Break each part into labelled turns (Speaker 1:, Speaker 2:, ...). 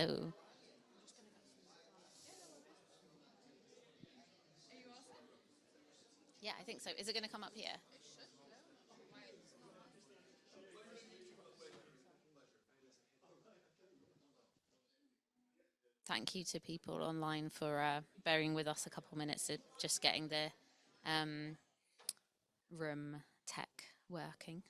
Speaker 1: Hello. Yeah, I think so. Is it going to come up here? Thank you to people online for bearing with us a couple minutes of just getting the um, room tech working.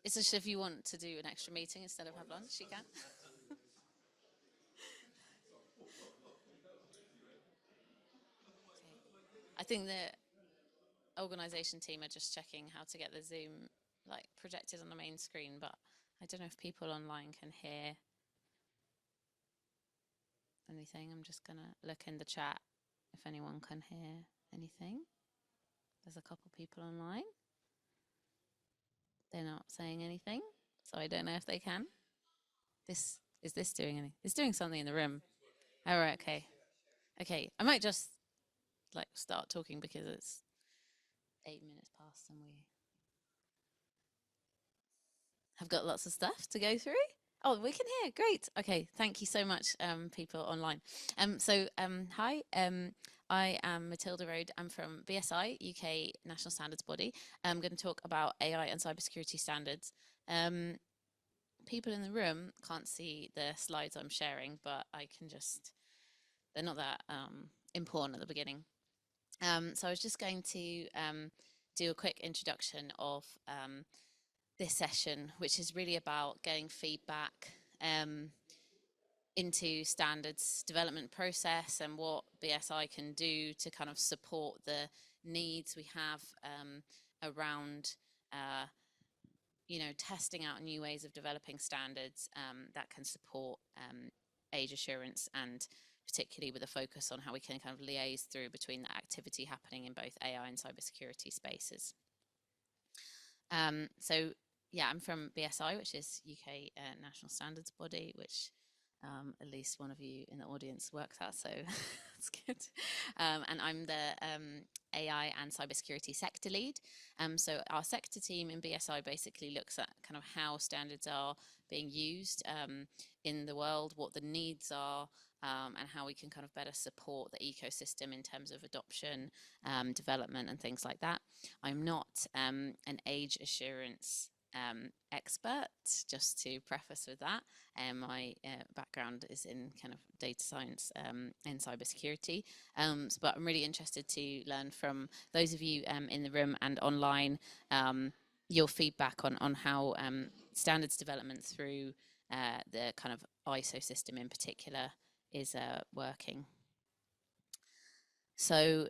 Speaker 1: It's just if you want to do an extra meeting instead of have lunch, you can. I think the organisation team are just checking how to get the Zoom like projected on the main screen, but I don't know if people online can hear anything. I'm just gonna look in the chat if anyone can hear anything. There's a couple people online. They're not saying anything, so I don't know if they can. This is this doing anything? It's doing something in the room. All right, okay, okay. I might just like start talking because it's 8 minutes past and we have got lots of stuff to go through. Oh, we can hear. Great. Okay. Thank you so much, people online. Hi. I am Matilda Rode. I'm from BSI, UK National Standards Body. I'm going to talk about AI and cybersecurity standards. People in the room can't see the slides I'm sharing, but I can just, they're not that important at the beginning. So I was just going to do a quick introduction of this session, which is really about getting feedback into standards development process and what BSI can do to kind of support the needs we have around testing out new ways of developing standards that can support age assurance, and particularly with a focus on how we can kind of liaise through between the activity happening in both AI and cybersecurity spaces. So yeah, I'm from BSI, which is UK National Standards Body, which at least one of you in the audience works at, so that's good. And I'm the AI and cybersecurity sector lead. So our sector team in BSI basically looks at kind of how standards are being used in the world, what the needs are, and how we can kind of better support the ecosystem in terms of adoption, development, and things like that. I'm not an age assurance expert, just to preface with that. My background is in kind of data science and cybersecurity, but I'm really interested to learn from those of you in the room and online your feedback on how standards development through the kind of ISO system in particular is working. So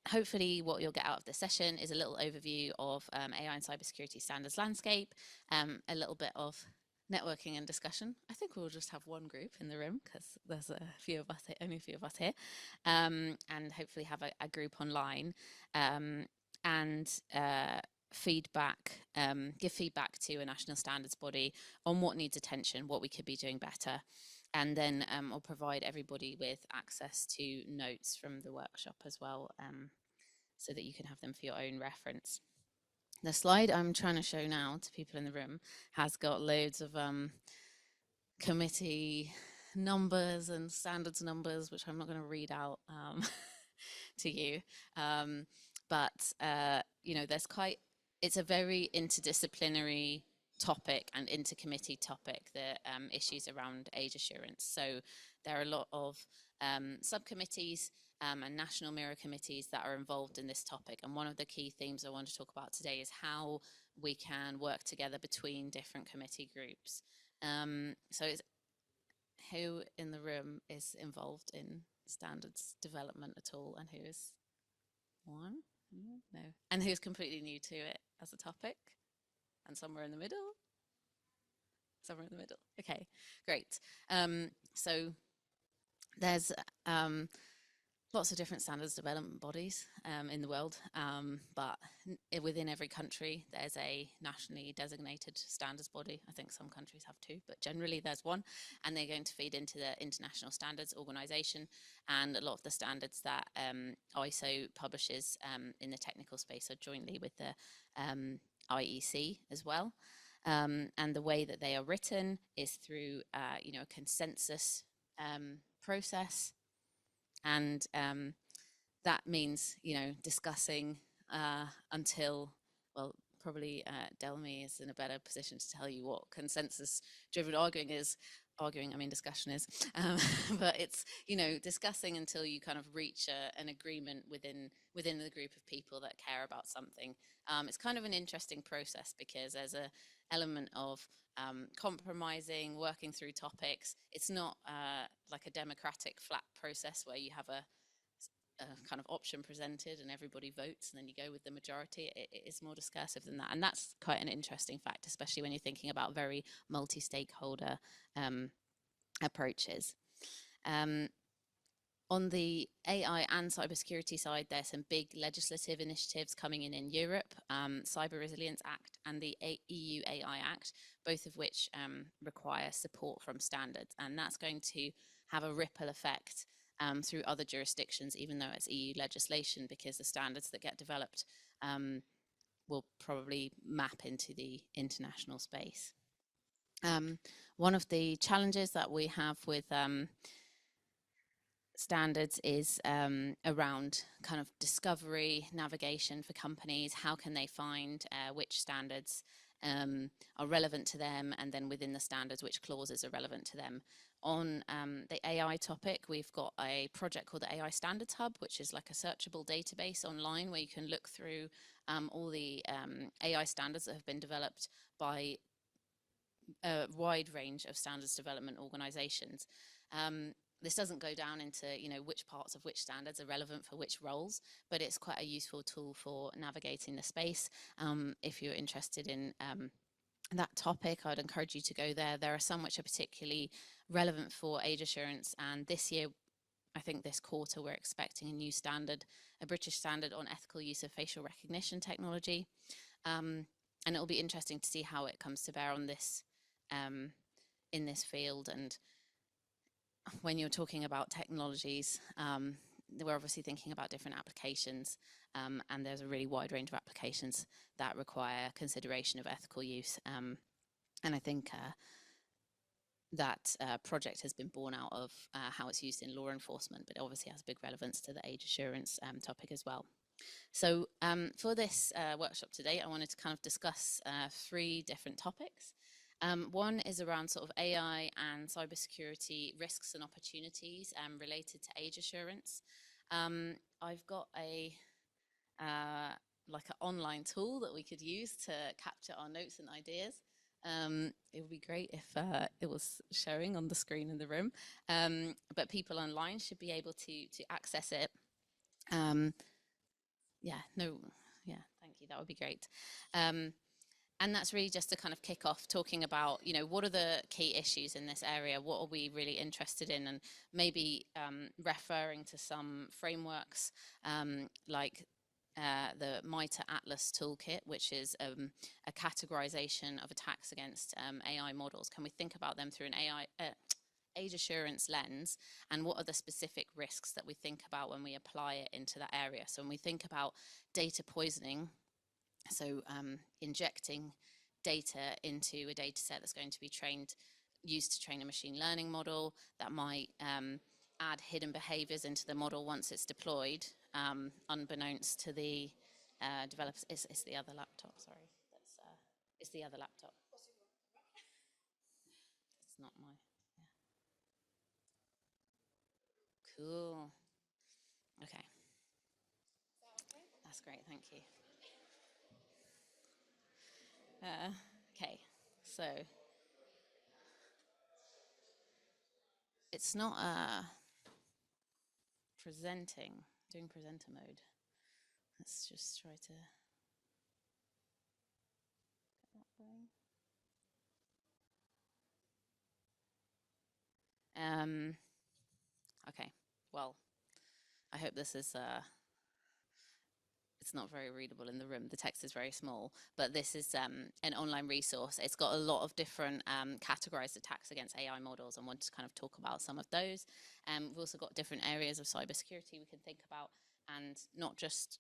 Speaker 1: hopefully what you'll get out of this session is a little overview of AI and cybersecurity standards landscape, a little bit of networking and discussion. I think we'll just have one group in the room because there's a few of us, only a few of us here, and hopefully have a group online, and feedback, give feedback to a national standards body on what needs attention, what we could be doing better. And then I'll provide everybody with access to notes from the workshop as well, so that you can have them for your own reference. The slide I'm trying to show now to people in the room has got loads of committee numbers and standards numbers, which I'm not going to read out to you. But there's quite it's a very interdisciplinary topic and intercommittee topic, the issues around age assurance. So there are a lot of subcommittees and national mirror committees that are involved in this topic. And one of the key themes I want to talk about today is how we can work together between different committee groups. So it's, who in the room is involved in standards development at all, and who is one? No. And who's completely new to it as a topic? And somewhere in the middle? Somewhere in the middle. Okay, great. So there's lots of different standards development bodies in the world, but within every country there's a nationally designated standards body. I think some countries have two, but generally there's one, and they're going to feed into the International Standards Organization, and a lot of the standards that ISO publishes in the technical space are jointly with the IEC as well. And the way that they are written is through a consensus process. And that means, discussing until, well, probably Delmi is in a better position to tell you what consensus-driven discussion is, but it's, discussing until you kind of reach an agreement within the group of people that care about something. It's kind of an interesting process because there's an element of compromising, working through topics. It's not like a democratic flat process where you have a kind of option presented and everybody votes and then you go with the majority. It is more discursive than that, and that's quite an interesting fact, especially when you're thinking about very multi-stakeholder approaches. On the AI and cybersecurity side, there's some big legislative initiatives coming in Europe, Cyber Resilience Act and the EU AI Act, both of which require support from standards. And that's going to have a ripple effect through other jurisdictions, even though it's EU legislation, because the standards that get developed will probably map into the international space. One of the challenges that we have with standards is around kind of discovery, navigation for companies. How can they find which standards are relevant to them, and then within the standards, which clauses are relevant to them. On the AI topic, we've got a project called the AI Standards Hub, which is like a searchable database online where you can look through all the AI standards that have been developed by a wide range of standards development organizations. This doesn't go down into which parts of which standards are relevant for which roles, but it's quite a useful tool for navigating the space. If you're interested in that topic, I'd encourage you to go there. There are some which are particularly relevant for age assurance, and this year, I think this quarter, we're expecting a new standard, a British standard on ethical use of facial recognition technology. And it'll be interesting to see how it comes to bear on this in this field. And when you're talking about technologies, we're obviously thinking about different applications, and there's a really wide range of applications that require consideration of ethical use. And I think that project has been born out of how it's used in law enforcement, but it obviously has big relevance to the age assurance topic as well. So for this workshop today, I wanted to kind of discuss 3 different topics. One is around sort of AI and cybersecurity risks and opportunities related to age assurance. I've got a like an online tool that we could use to capture our notes and ideas. It would be great if it was showing on the screen in the room, but people online should be able to access it. Thank you, that would be great. And that's really just to kind of kick off talking about, what are the key issues in this area? What are we really interested in? And maybe referring to some frameworks like the MITRE Atlas toolkit, which is a categorization of attacks against AI models. Can we think about them through an age assurance lens, and what are the specific risks that we think about when we apply it into that area? So when we think about data poisoning, so injecting data into a data set that's going to be used to train a machine learning model that might add hidden behaviors into the model once it's deployed, unbeknownst to the developers. It's the other laptop. Sorry, it's the other laptop. It's not my. Yeah. Cool. Okay. That's great. Thank you. Okay. So it's not presenting. Doing presenter mode. Let's just try to get that going. Okay. Well, I hope this is it's not very readable in the room. The text is very small, but this is an online resource. It's got a lot of different categorized attacks against AI models, and want to kind of talk about some of those. We've also got different areas of cybersecurity we can think about, and not just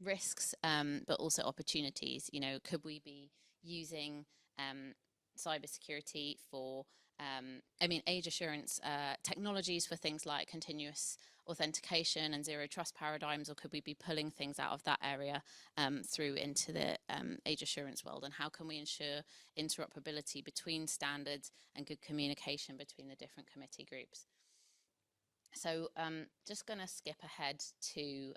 Speaker 1: risks, but also opportunities. You know, could we be using cybersecurity for, I mean, age assurance technologies for things like continuous authentication and zero trust paradigms, or could we be pulling things out of that area through into the age assurance world? And how can we ensure interoperability between standards and good communication between the different committee groups? So just going to skip ahead to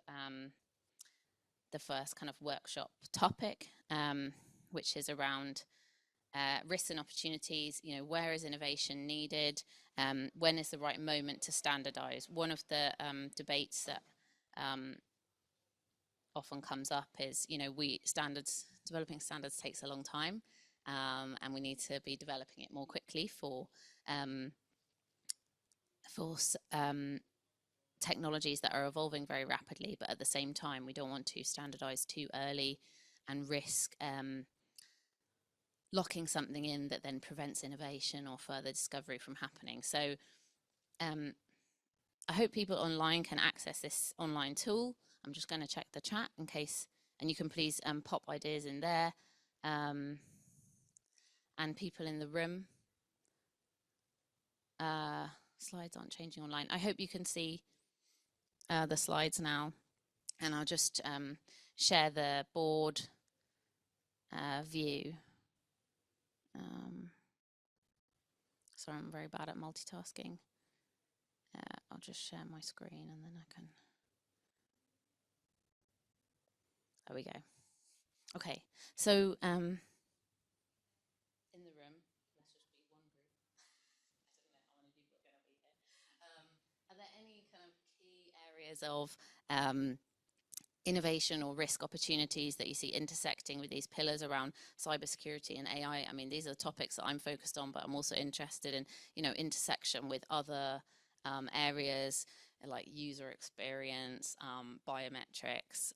Speaker 1: the first kind of workshop topic, which is around risks and opportunities. You know, where is innovation needed? When is the right moment to standardize? One of the debates that often comes up is, you know, developing standards takes a long time, and we need to be developing it more quickly for technologies that are evolving very rapidly, but at the same time, we don't want to standardize too early and risk locking something in that then prevents innovation or further discovery from happening. So I hope people online can access this online tool. I'm just going to check the chat in case, and you can please pop ideas in there. And people in the room, slides aren't changing online. I hope you can see the slides now, and I'll just share the board view. Sorry, I'm very bad at multitasking. I'll just share my screen and then I can. There we go. Okay, so in the room, let's just be one group. I don't know how many people are going to be here. Are there any kind of key areas of innovation or risk opportunities that you see intersecting with these pillars around cybersecurity and AI? I mean, these are topics that I'm focused on, but I'm also interested in, you know, intersection with other areas like user experience, biometrics,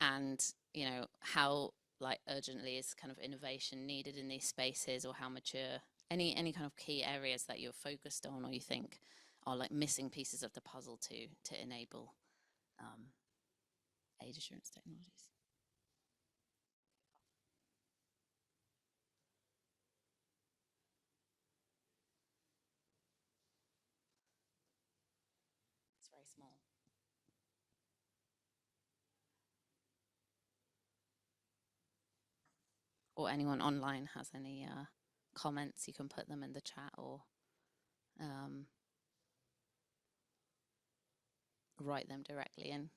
Speaker 1: and, you know, how like urgently is kind of innovation needed in these spaces, or how mature, any kind of key areas that you're focused on or you think are like missing pieces of the puzzle to enable age assurance technologies. It's very small. Or anyone online has any comments, you can put them in the chat, or write them directly in.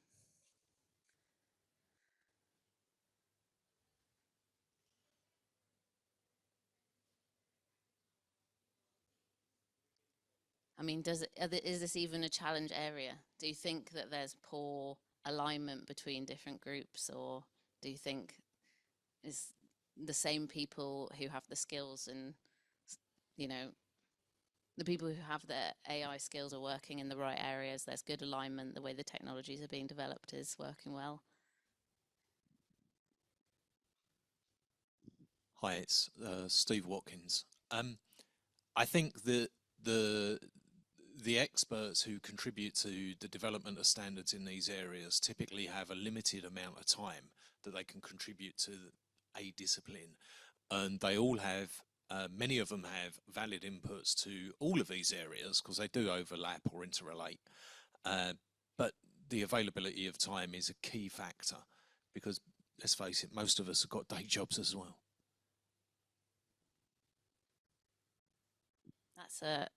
Speaker 1: I mean, is this even a challenge area? Do you think that there's poor alignment between different groups, or do you think is the same people who have the skills, and, you know, the people who have the AI skills are working in the right areas? There's good alignment. The way the technologies are being developed is working well.
Speaker 2: Hi, it's Steve Watkins. I think that the experts who contribute to the development of standards in these areas typically have a limited amount of time that they can contribute to a discipline, and they all have, many of them have valid inputs to all of these areas because they do overlap or interrelate. but the availability of time is a key factor because, let's face it, most of us have got day jobs as well.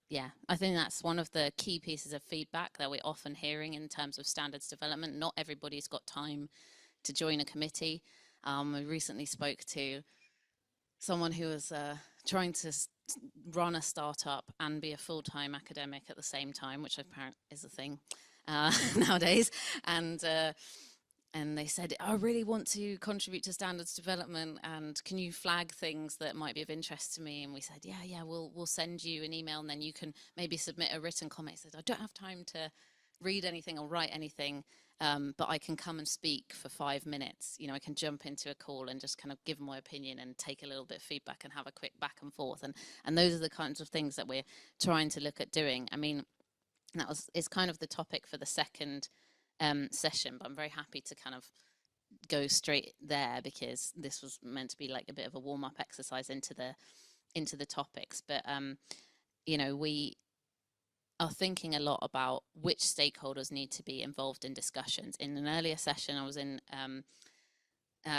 Speaker 1: Yeah, I think that's one of the key pieces of feedback that we're often hearing in terms of standards development. Not everybody's got time to join a committee. I recently spoke to someone who was trying to run a startup and be a full-time academic at the same time, which apparently is a thing nowadays. And they said, I really want to contribute to standards development, and can you flag things that might be of interest to me? And we said, yeah, we'll send you an email, and then you can maybe submit a written comment. He said, I don't have time to read anything or write anything, but I can come and speak for 5 minutes. You know, I can jump into a call and just kind of give my opinion and take a little bit of feedback and have a quick back and forth. And those are the kinds of things that we're trying to look at doing. I mean, is kind of the topic for the second session, but I'm very happy to kind of go straight there because this was meant to be like a bit of a warm-up exercise into the topics. But you know, we are thinking a lot about which stakeholders need to be involved in discussions. In an earlier session I was in,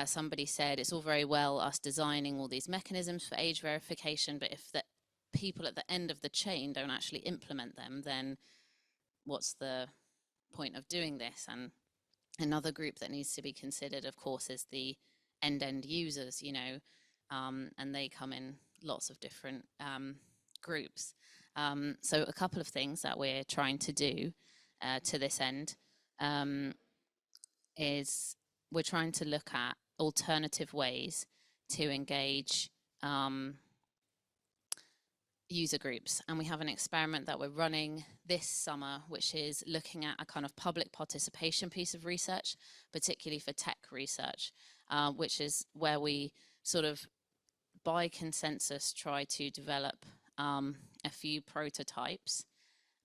Speaker 1: somebody said it's all very well us designing all these mechanisms for age verification, but if the people at the end of the chain don't actually implement them, then what's the point of doing this? And another group that needs to be considered, of course, is the end users, you know, and they come in lots of different groups. So a couple of things that we're trying to do to this end is we're trying to look at alternative ways to engage user groups, and we have an experiment that we're running this summer which is looking at a kind of public participation piece of research, particularly for tech research, which is where we sort of by consensus try to develop a few prototypes,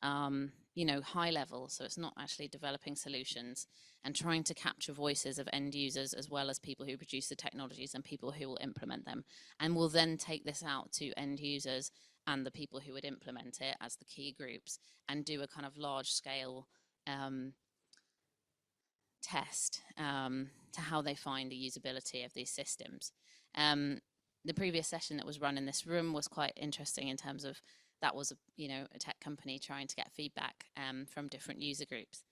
Speaker 1: you know, high level, so it's not actually developing solutions, and trying to capture voices of end users as well as people who produce the technologies and people who will implement them. And we'll then take this out to end users and the people who would implement it as the key groups and do a kind of large scale test to how they find the usability of these systems. The previous session that was run in this room was quite interesting in terms of that was a tech company trying to get feedback from different user groups.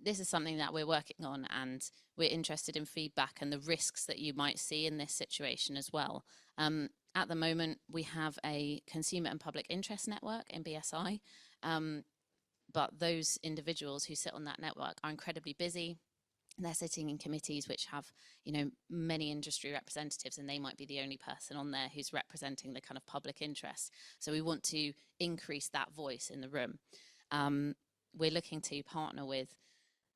Speaker 1: This is something that we're working on, and we're interested in feedback and the risks that you might see in this situation as well. At the moment, we have a consumer and public interest network in BSI, but those individuals who sit on that network are incredibly busy. They're sitting in committees which have, many industry representatives, and they might be the only person on there who's representing the kind of public interest. So we want to increase that voice in the room. We're looking to partner with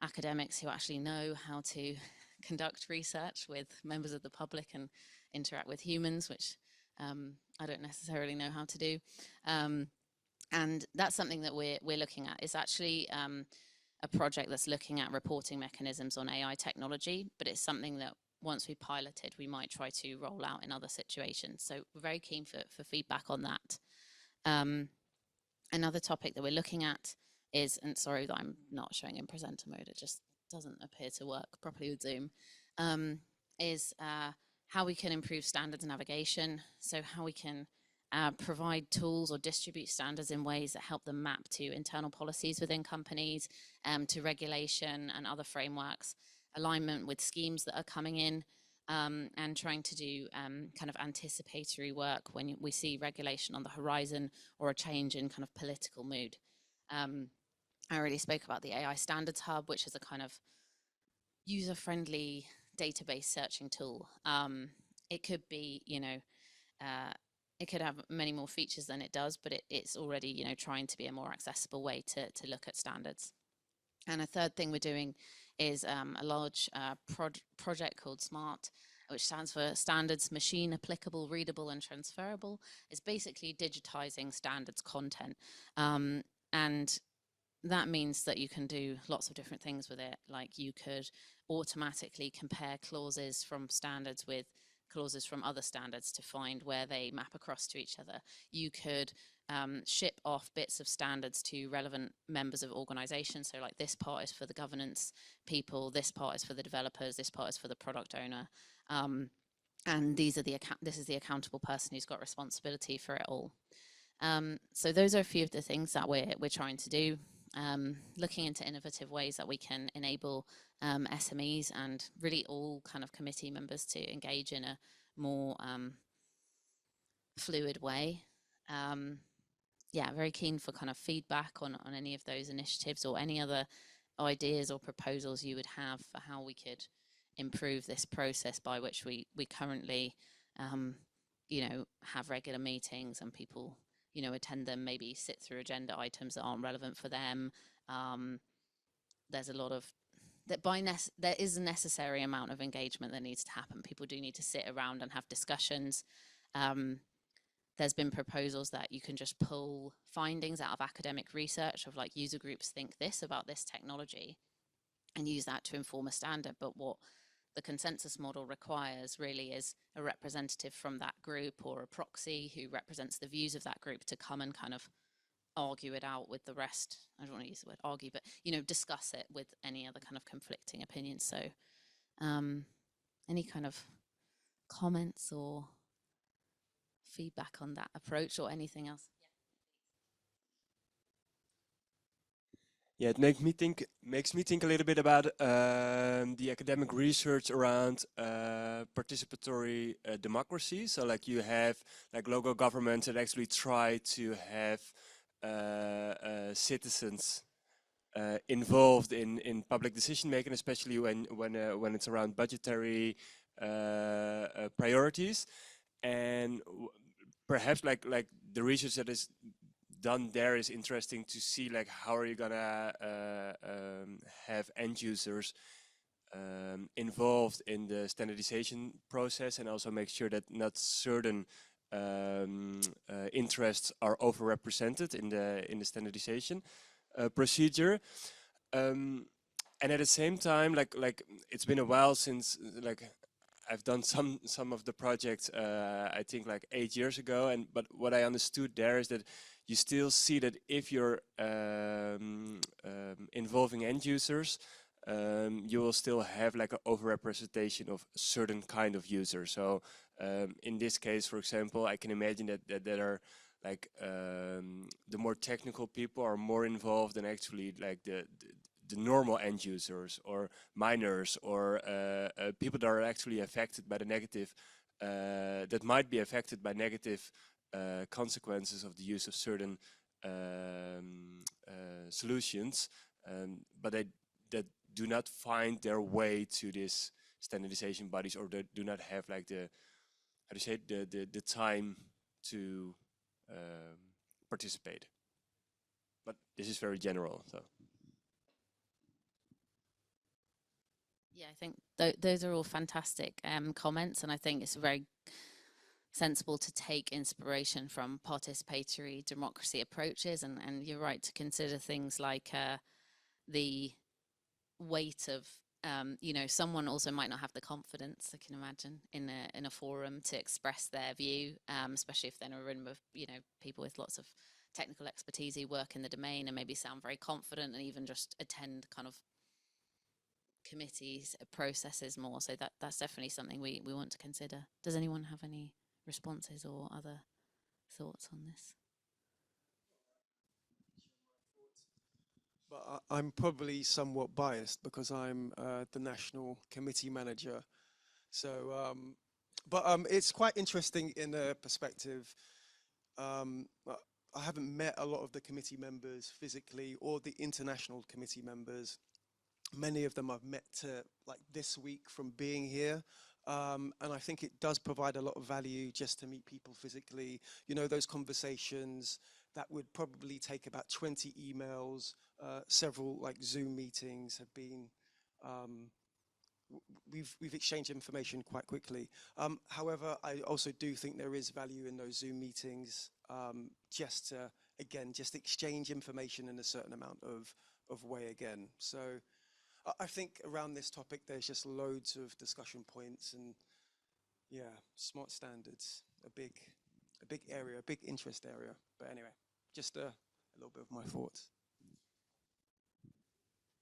Speaker 1: academics who actually know how to conduct research with members of the public and interact with humans, which I don't necessarily know how to do. And that's something that we're looking at. It's actually a project that's looking at reporting mechanisms on AI technology, but it's something that once we piloted, we might try to roll out in other situations. So we're very keen for feedback on that. Another topic that we're looking at is, and sorry that I'm not showing in presenter mode, it just doesn't appear to work properly with Zoom, is how we can improve standards navigation. So how we can provide tools or distribute standards in ways that help them map to internal policies within companies, to regulation and other frameworks, alignment with schemes that are coming in, and trying to do kind of anticipatory work when we see regulation on the horizon or a change in kind of political mood. I already spoke about the AI Standards Hub, which is a kind of user-friendly database searching tool. It could be, it could have many more features than it does, but it's already, trying to be a more accessible way to look at standards. And a third thing we're doing is a large project called SMART, which stands for Standards Machine Applicable, Readable and Transferable. It's basically digitizing standards content. And that means that you can do lots of different things with it. Like you could automatically compare clauses from standards with clauses from other standards to find where they map across to each other. You could ship off bits of standards to relevant members of organizations. So like this part is for the governance people, this part is for the developers, this part is for the product owner. And this is the accountable person who's got responsibility for it all. So those are a few of the things that we're trying to do. Looking into innovative ways that we can enable SMEs and really all kind of committee members to engage in a more fluid way. Yeah, very keen for kind of feedback on any of those initiatives or any other ideas or proposals you would have for how we could improve this process by which we currently, have regular meetings and people, attend them, maybe sit through agenda items that aren't relevant for them. There's a lot of there is a necessary amount of engagement that needs to happen. People do need to sit around and have discussions. There's been proposals that you can just pull findings out of academic research of like user groups think this about this technology and use that to inform a standard. But what the consensus model requires really is a representative from that group or a proxy who represents the views of that group to come and kind of argue it out with the rest. I don't want to use the word argue, but discuss it with any other kind of conflicting opinions. So any kind of comments or feedback on that approach or anything else?
Speaker 3: Yeah, it makes me think a little bit about the academic research around participatory democracy. So like you have like local governments that actually try to have citizens involved in public decision making, especially when it's around budgetary priorities, and perhaps like the research that is done there is interesting to see, like how are you gonna have end users involved in the standardization process, and also make sure that not certain interests are overrepresented in the standardization procedure. And at the same time, like it's been a while since like I've done some of the projects I think like 8 years ago, but what I understood there is that you still see that if you're involving end users, you will still have like an overrepresentation of a certain kind of user. So in this case, for example, I can imagine that there are like the more technical people are more involved than actually like the normal end users or miners or people that are actually affected by the negative, that might be affected by negative consequences of the use of certain solutions, but that do not find their way to this standardization bodies, or that do not have like the, how to say it, the time to participate. But this is very general, so.
Speaker 1: Yeah, I think those are all fantastic comments, and I think it's very sensible to take inspiration from participatory democracy approaches, and you're right to consider things like the weight of someone also might not have the confidence, I can imagine, in a forum to express their view, especially if they're in a room of people with lots of technical expertise who work in the domain and maybe sound very confident and even just attend kind of committees processes more. So that's definitely something we want to consider. Does anyone have any responses or other thoughts on this?
Speaker 4: But I'm probably somewhat biased because I'm the national committee manager. So, it's quite interesting in a perspective. I haven't met a lot of the committee members physically or the international committee members. Many of them I've met like this week from being here. And I think it does provide a lot of value just to meet people physically. Those conversations that would probably take about 20 emails, several like Zoom meetings have been, we've exchanged information quite quickly. However, I also do think there is value in those Zoom meetings, just to, again, just exchange information in a certain amount of way again. So I think around this topic, there's just loads of discussion points, and yeah, smart standards, a a big area, a big interest area. But anyway, just a little bit of my thoughts.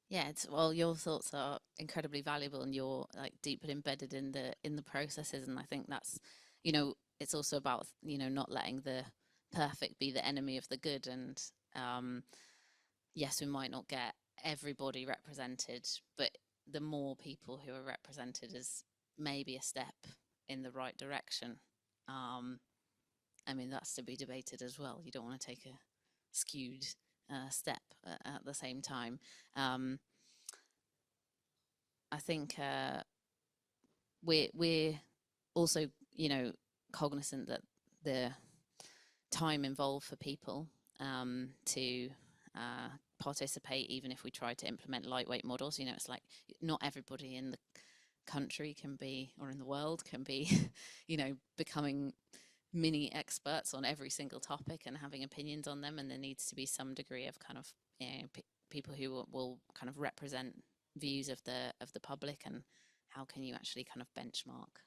Speaker 1: Yeah, well, your thoughts are incredibly valuable, and you're like deeply embedded in the processes, and I think that's, it's also about, not letting the perfect be the enemy of the good, and yes, we might not get everybody represented, but the more people who are represented is maybe a step in the right direction. I mean, that's to be debated as well. You don't want to take a skewed step at the same time. I think we're also, cognizant that the time involved for people to participate, even if we try to implement lightweight models, it's like not everybody in the country can be, or in the world can be, becoming mini experts on every single topic and having opinions on them, and there needs to be some degree of kind of people who will kind of represent views of the public, and how can you actually kind of benchmark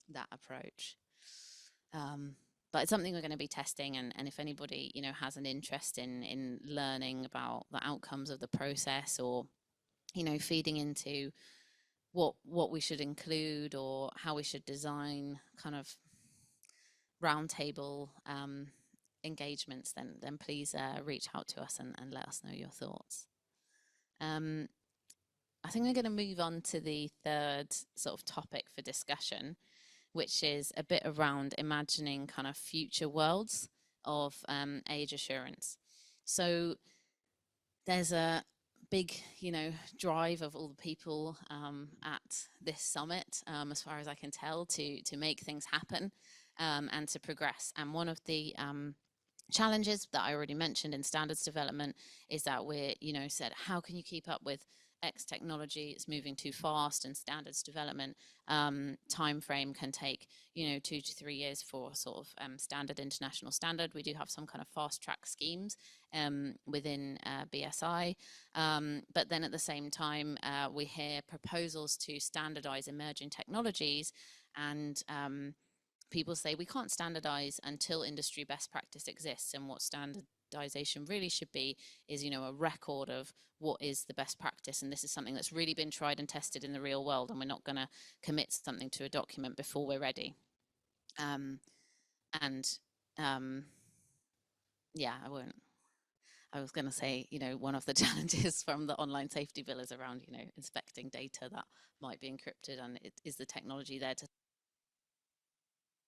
Speaker 1: that approach. But it's something we're going to be testing, and if anybody has an interest in learning about the outcomes of the process, or feeding into what we should include or how we should design kind of roundtable engagements, then please reach out to us and let us know your thoughts. I think we're going to move on to the third sort of topic for discussion, which is a bit around imagining kind of future worlds of age assurance. So there's a big, drive of all the people at this summit, as far as I can tell, to make things happen and to progress. And one of the challenges that I already mentioned in standards development is that we're, said, how can you keep up with X technology? It's moving too fast, and standards development time frame can take, 2 to 3 years for sort of standard international standard. We do have some kind of fast track schemes within BSI, but then at the same time, we hear proposals to standardize emerging technologies, and people say we can't standardize until industry best practice exists, and what standardization really should be is, a record of what is the best practice, and this is something that's really been tried and tested in the real world, and we're not going to commit something to a document before we're ready. Yeah, I was going to say, one of the challenges from the online safety bill is around, inspecting data that might be encrypted, and is the technology there to